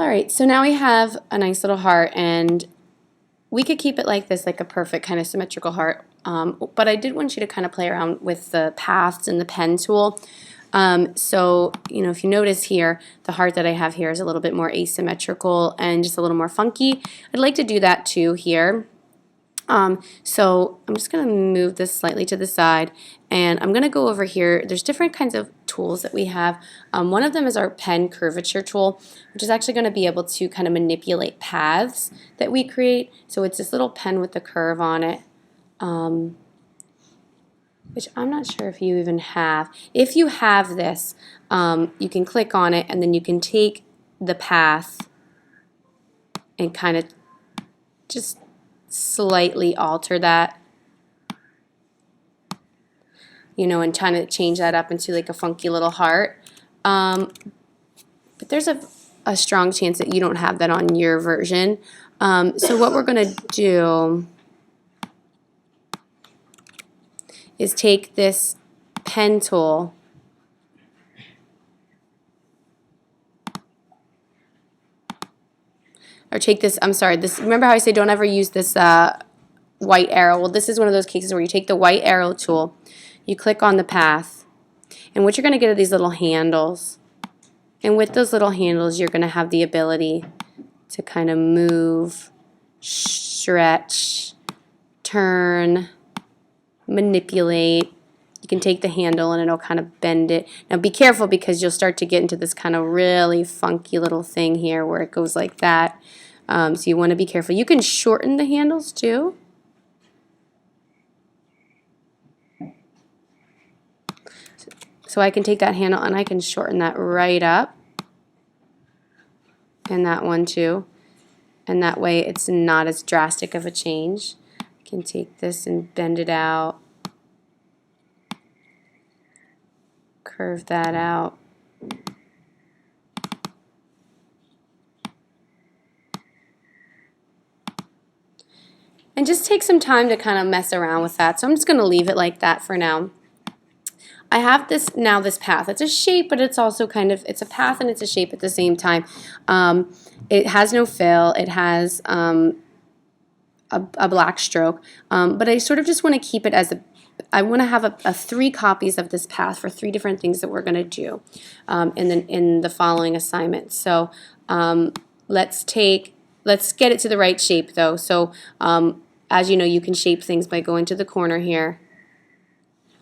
Alright, so now we have a nice little heart, and we could keep it like this, like a perfect kind of symmetrical heart, but I did want you to kind of play around with the paths and the pen tool. So, if you notice here, the heart that I have here is a little bit more asymmetrical and just a little more funky. I'd like to do that too here. So I'm just going to move this slightly to the side, and I'm going to go over here. There's different kinds of tools that we have. One of them is our pen curvature tool, which is actually going to be able to kind of manipulate paths that we create. So it's this little pen with the curve on it, which I'm not sure if you even have. If you have this, you can click on it, and then you can take the path and kind of just slightly alter that, and trying to change that up into like a funky little heart. But there's a strong chance that you don't have that on your version. So what we're going to do is take this pen tool or take this, remember how I say don't ever use this white arrow? Well, this is one of those cases where you take the white arrow tool, you click on the path, and what you're going to get are these little handles. And with those little handles, you're going to have the ability to kind of move, stretch, turn, manipulate. You can take the handle and it'll kind of bend it. Now be careful, because you'll start to get into this kind of really funky little thing here where it goes like that. So you want to be careful. You can shorten the handles too. So I can take that handle and I can shorten that right up. And that one too. And that way it's not as drastic of a change. I can take this and bend it out. Curve that out. And just take some time to kind of mess around with that. So I'm just going to leave it like that for now. I have this path. It's a shape, but it's also it's a path and it's a shape at the same time. It has no fill. It has a black stroke. But I sort of just want to keep it as I want to have 3 copies of this path for 3 different things that we're going to do in the following assignment. So let's get it to the right shape though. So as you know, you can shape things by going to the corner here,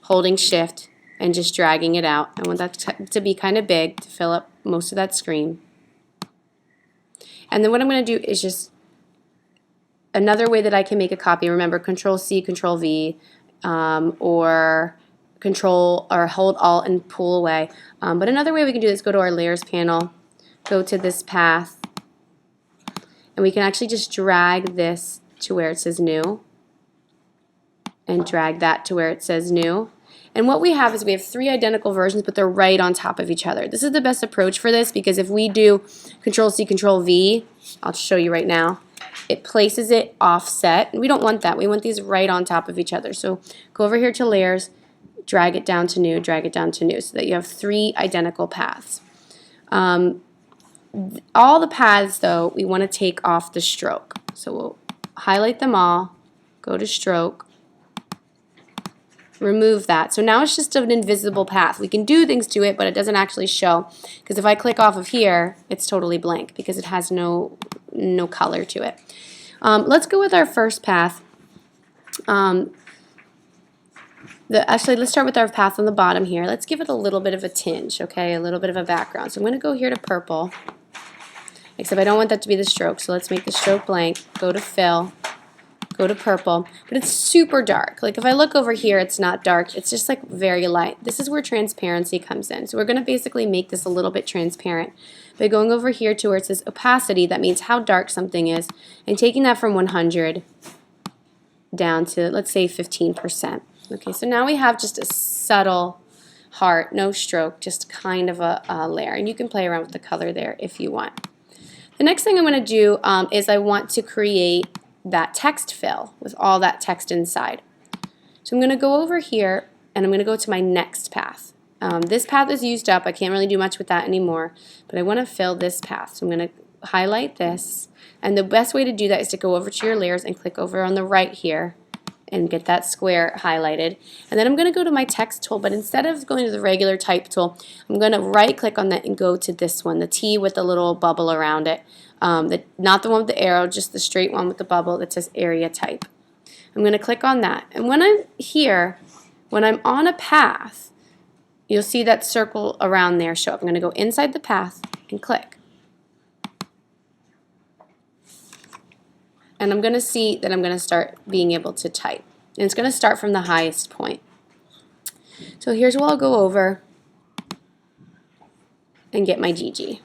holding shift, and just dragging it out. I want that to be kind of big to fill up most of that screen. And then what I'm going to do is just another way that I can make a copy. Remember, Control C, Control V, or hold Alt and pull away. But another way we can do this, go to our layers panel, go to this path, and we can actually just drag this to where it says new, and drag that to where it says new. And what we have is we have 3 identical versions, but they're right on top of each other. This is the best approach for this, because if we do Control C, Control V, I'll show you right now, it places it offset, and we don't want that. We want these right on top of each other. So go over here to layers, drag it down to new, drag it down to new, so that you have 3 identical paths. All the paths, though, we want to take off the stroke. So we'll highlight them all, go to stroke, remove that. So now it's just an invisible path. We can do things to it, but it doesn't actually show, because if I click off of here, it's totally blank because it has no color to it. Let's go with our first path. Actually, let's start with our path on the bottom here. Let's give it a little bit of a tinge, okay, a little bit of a background. So I'm going to go here to purple, except I don't want that to be the stroke, so let's make the stroke blank. Go to fill, go to purple, but it's super dark. Like if I look over here, it's not dark, it's just like very light. This is where transparency comes in. So we're going to basically make this a little bit transparent by going over here to where it says opacity. That means how dark something is, and taking that from 100 down to, let's say, 15%. Okay, so now we have just a subtle heart, no stroke, just kind of a layer, and you can play around with the color there if you want. The next thing I'm going to do is I want to create that text fill with all that text inside. So I'm going to go over here and I'm going to go to my next path. This path is used up. I can't really do much with that anymore, but I want to fill this path. So I'm going to highlight this. And the best way to do that is to go over to your layers and click over on the right here and get that square highlighted. And then I'm going to go to my text tool, but instead of going to the regular type tool, I'm going to right click on that and go to this one, the T with the little bubble around it. Not the one with the arrow, just the straight one with the bubble that says area type. I'm going to click on that. And when I'm here, when I'm on a path, you'll see that circle around there show up. I'm going to go inside the path and click. And I'm going to see that I'm going to start being able to type. And it's going to start from the highest point. So here's where I'll go over and get my Gigi.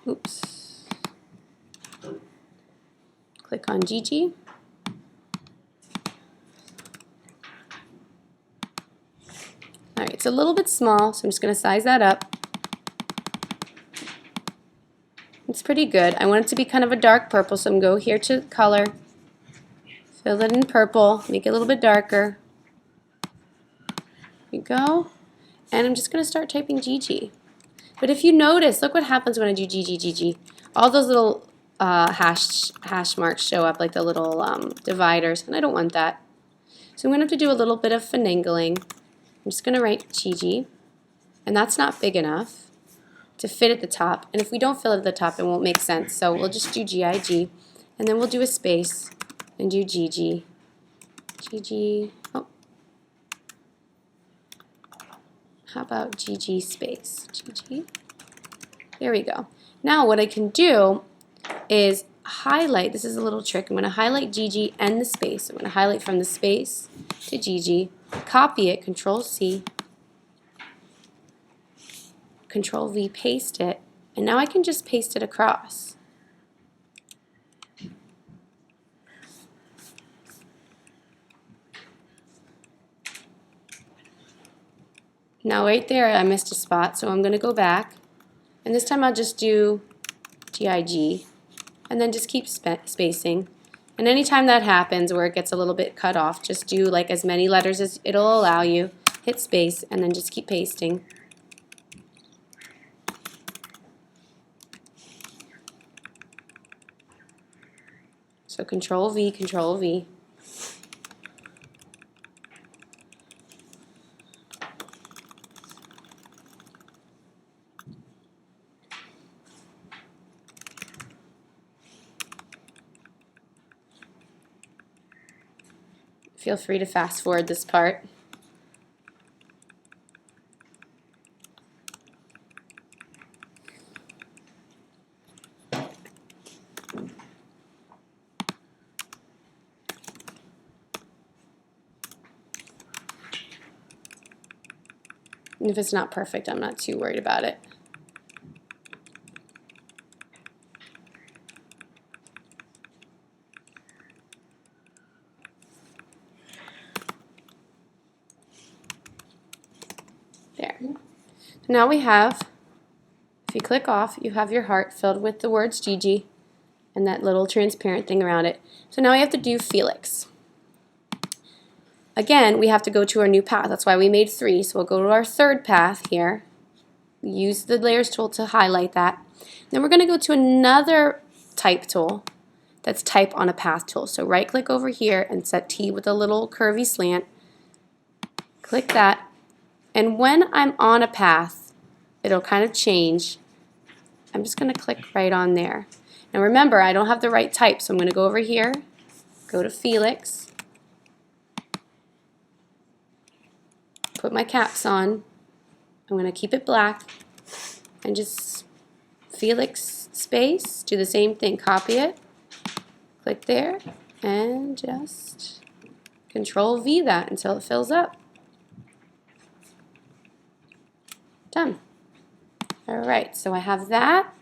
Oops. Click on Gigi. All right, it's a little bit small, so I'm just going to size that up. It's pretty good. I want it to be kind of a dark purple, so I'm going to go here to color, fill it in purple, make it a little bit darker. There you go. And I'm just going to start typing Gigi. But if you notice, look what happens when I do Gigi, Gigi. All those little hash marks show up, like the little dividers, and I don't want that. So I'm going to have to do a little bit of finagling. I'm just going to write Gigi, and that's not big enough to fit at the top, and if we don't fill it at the top, it won't make sense. So we'll just do G-I-G, and then we'll do a space and do Gigi. Gigi. Oh. How about Gigi space? Gigi. There we go. Now what I can do is highlight. This is a little trick. I'm going to highlight Gigi and the space. I'm going to highlight from the space to Gigi, copy it, Control-C, Control-V, paste it, and now I can just paste it across. Now right there I missed a spot, so I'm going to go back, and this time I'll just do GIG, and then just keep spacing. And anytime that happens where it gets a little bit cut off, just do like as many letters as it'll allow you, hit space, and then just keep pasting. So Control-V, Control-V. Feel free to fast forward this part. And if it's not perfect, I'm not too worried about it. There. Now we have, if you click off, you have your heart filled with the words Gigi and that little transparent thing around it. So now we have to do Felix. Again, we have to go to our new path. That's why we made 3. So we'll go to our third path here. Use the layers tool to highlight that. Then we're going to go to another type tool that's type on a path tool. So right click over here and set T with a little curvy slant. Click that. And when I'm on a path, it'll kind of change. I'm just going to click right on there. Now remember, I don't have the right type, so I'm going to go over here, go to Felix, put my caps on. I'm going to keep it black and just Felix space, do the same thing, copy it, click there, and just Control-V that until it fills up. Done. Alright, so I have that.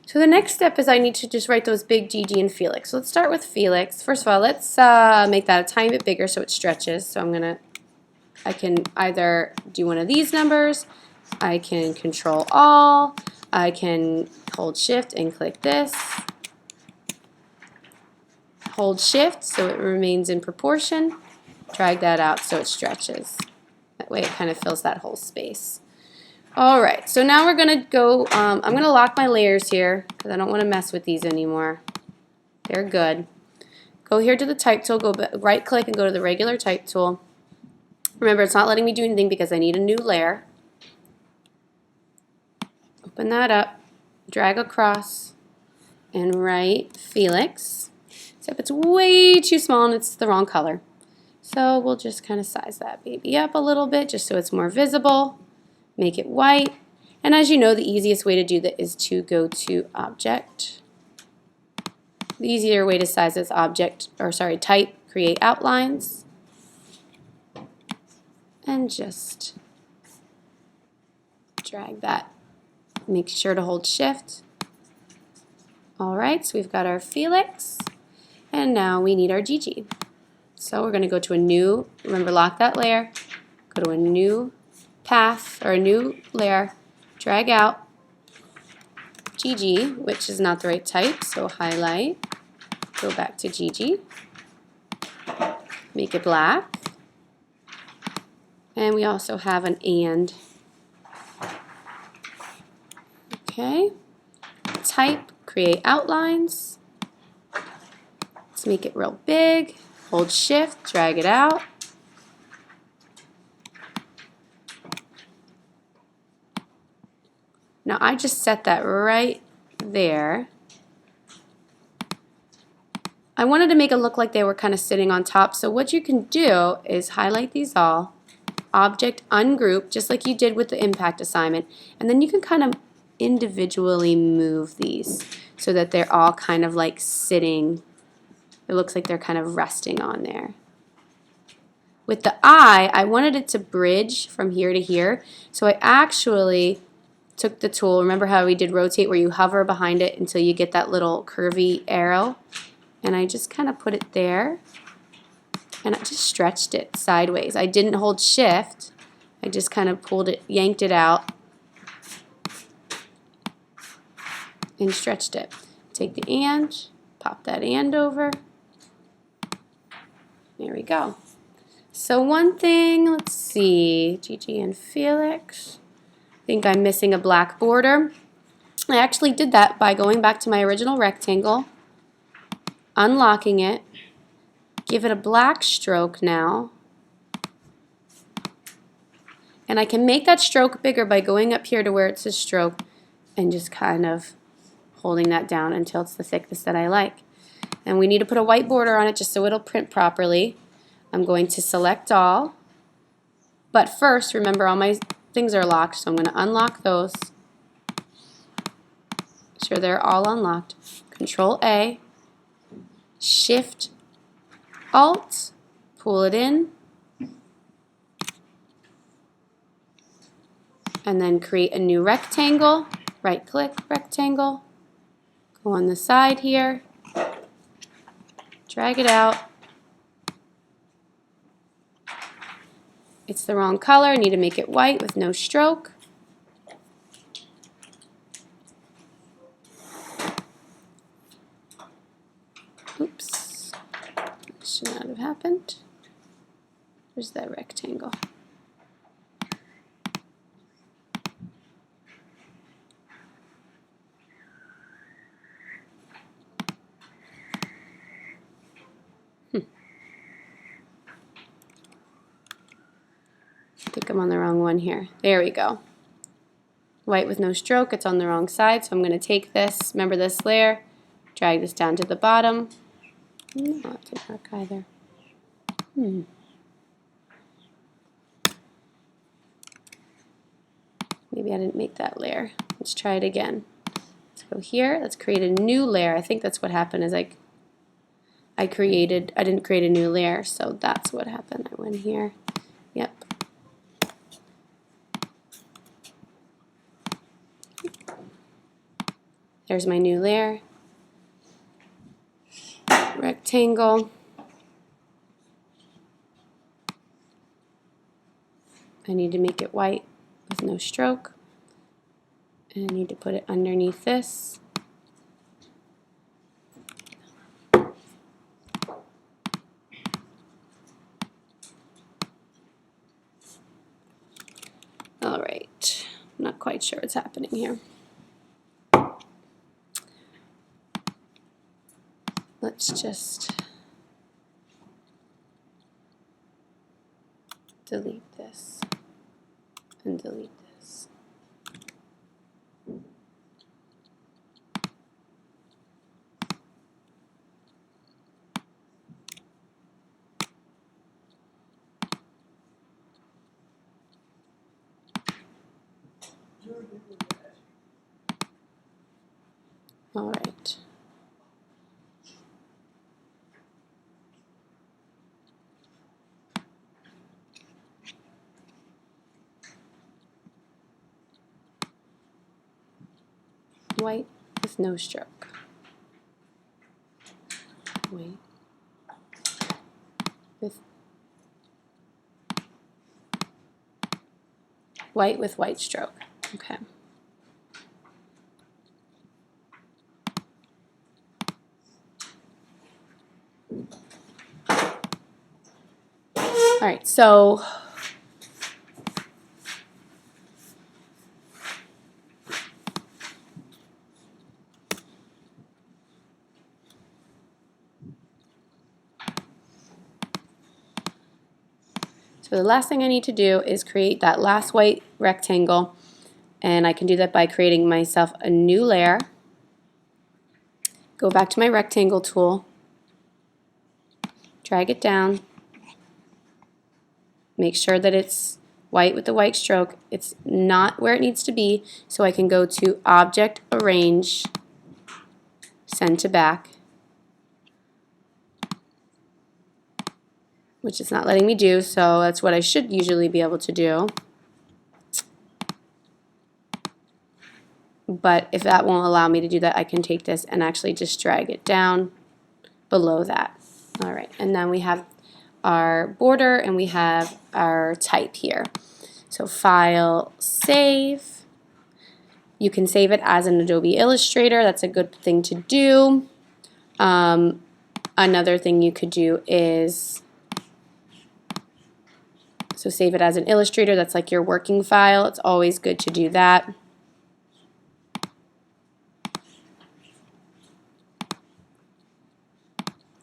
So the next step is I need to just write those big Gigi and Felix. So let's start with Felix. First of all, let's make that a tiny bit bigger so it stretches. So I can either do one of these numbers, I can Control All, I can hold Shift and click this, hold Shift so it remains in proportion, drag that out so it stretches. That way it kind of fills that whole space. All right, so now we're gonna go, I'm gonna lock my layers here because I don't want to mess with these anymore. They're good. Go here to the type tool, go right click and go to the regular type tool. Remember, it's not letting me do anything because I need a new layer. Open that up, drag across, and write Felix. Except it's way too small and it's the wrong color. So we'll just kind of size that baby up a little bit just so it's more visible. Make it white. And as you know, the easiest way to do that is to go to Object. The easier way to size this type, create outlines. And just drag that. Make sure to hold Shift. All right, so we've got our Felix. And now we need our Gigi. So we're going to go to a new, remember, lock that layer, go to a new path or a new layer, drag out Gigi, which is not the right type, so highlight, go back to Gigi, make it black, and we also have an and. Okay, type, create outlines, let's make it real big, hold Shift, drag it out. Now I just set that right there. I wanted to make it look like they were kind of sitting on top, so what you can do is highlight these all, Object, Ungroup, just like you did with the impact assignment, and then you can kind of individually move these so that they're all kind of like sitting. It looks like they're kind of resting on there. With the eye, I wanted it to bridge from here to here, so I actually took the tool, remember how we did rotate where you hover behind it until you get that little curvy arrow, and I just kind of put it there and I just stretched it sideways. I didn't hold Shift, I just kind of pulled it, yanked it out and stretched it. Take the and, pop that and over, there we go. So one thing, let's see, Gigi and Felix. I think I'm missing a black border. I actually did that by going back to my original rectangle, unlocking it, give it a black stroke now, and I can make that stroke bigger by going up here to where it says stroke and just kind of holding that down until it's the thickness that I like. And we need to put a white border on it just so it'll print properly. I'm going to select all, but first remember all my things are locked, so I'm going to unlock those. Make sure they're all unlocked. Control A, Shift Alt, pull it in, and then create a new rectangle. Right click, rectangle, go on the side here, drag it out. It's the wrong color, I need to make it white with no stroke. Oops, that should not have happened. Where's that rectangle? I think I'm on the wrong one here. There we go. White with no stroke, it's on the wrong side, so I'm going to take this, remember this layer, drag this down to the bottom. No, that didn't work either. Maybe I didn't make that layer. Let's try it again. Let's go here, let's create a new layer. I think that's what happened is I didn't create a new layer, so that's what happened. I went here. Yep. There's my new layer. Rectangle. I need to make it white with no stroke. And I need to put it underneath this. All right. I'm quite sure what's happening here. Let's just delete this and delete this. All right. White with no stroke. White with white stroke. Okay. All right, so the last thing I need to do is create that last white rectangle, and I can do that by creating myself a new layer. Go back to my rectangle tool, drag it down, make sure that it's white with the white stroke. It's not where it needs to be, so I can go to Object, Arrange, Send to Back, which it's not letting me do, so that's what I should usually be able to do. But if that won't allow me to do that, I can take this and actually just drag it down below that. All right, and then we have our border and we have our type here. So File, Save. You can save it as an Adobe Illustrator. That's a good thing to do. Another thing you could do is, so save it as an Illustrator. That's like your working file. It's always good to do that.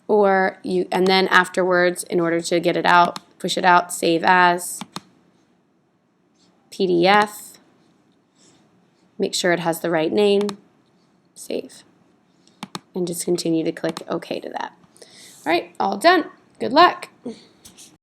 Or you, and then afterwards, in order to get it out, push it out, save as, PDF, make sure it has the right name, save, and just continue to click OK to that. All right, all done. Good luck.